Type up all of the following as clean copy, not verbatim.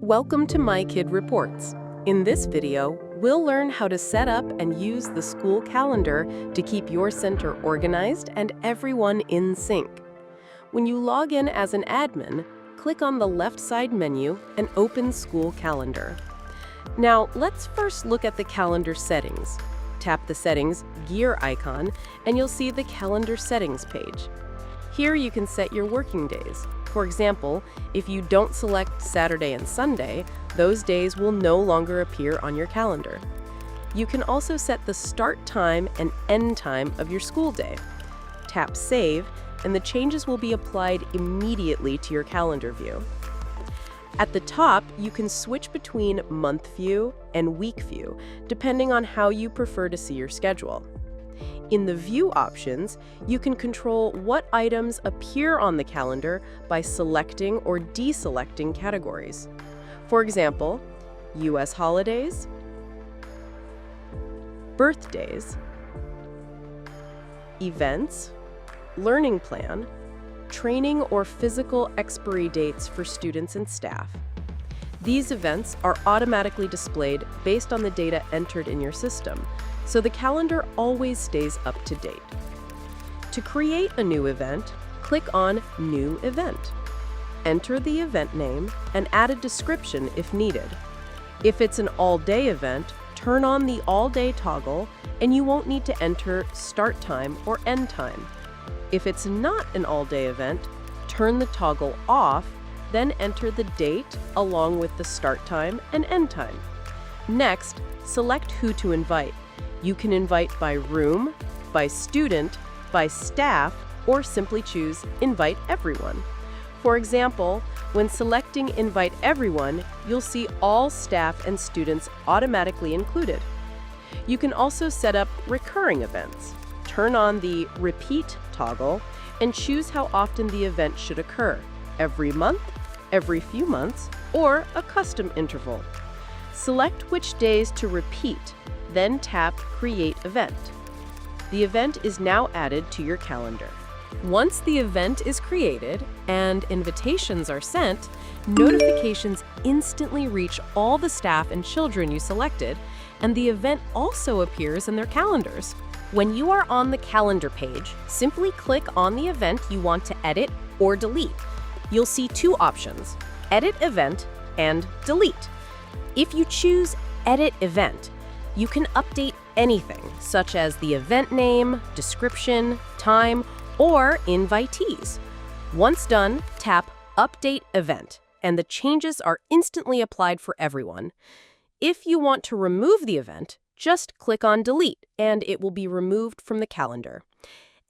Welcome to MyKidReports. In this video, we'll learn how to set up and use the school calendar to keep your center organized and everyone in sync. When you log in as an admin, click on the left side menu and open School Calendar. Now, let's first look at the calendar settings. Tap the Settings gear icon and you'll see the Calendar Settings page. Here you can set your working days. For example, if you don't select Saturday and Sunday, those days will no longer appear on your calendar. You can also set the start time and end time of your school day. Tap Save, and the changes will be applied immediately to your calendar view. At the top, you can switch between month view and week view, depending on how you prefer to see your schedule. In the View options, you can control what items appear on the calendar by selecting or deselecting categories. For example, U.S. holidays, birthdays, events, learning plan, training or physical expiry dates for students and staff. These events are automatically displayed based on the data entered in your system, so the calendar always stays up to date. To create a new event, click on New Event. Enter the event name and add a description if needed. If it's an all-day event, turn on the all-day toggle and you won't need to enter start time or end time. If it's not an all-day event, turn the toggle off, then enter the date along with the start time and end time. Next, select who to invite. You can invite by room, by student, by staff, or simply choose Invite Everyone. For example, when selecting Invite Everyone, you'll see all staff and students automatically included. You can also set up recurring events. Turn on the Repeat toggle and choose how often the event should occur, every month, every few months, or a custom interval. Select which days to repeat, then tap Create Event. The event is now added to your calendar. Once the event is created and invitations are sent, notifications instantly reach all the staff and children you selected, and the event also appears in their calendars. When you are on the calendar page, simply click on the event you want to edit or delete. You'll see two options: Edit Event and Delete. If you choose Edit Event, you can update anything, such as the event name, description, time, or invitees. Once done, tap Update Event, and the changes are instantly applied for everyone. If you want to remove the event, just click on Delete, and it will be removed from the calendar.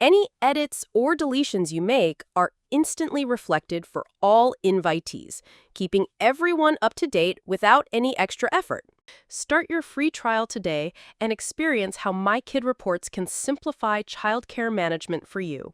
Any edits or deletions you make are instantly reflected for all invitees, keeping everyone up to date without any extra effort. Start your free trial today and experience how MyKidReports can simplify childcare management for you.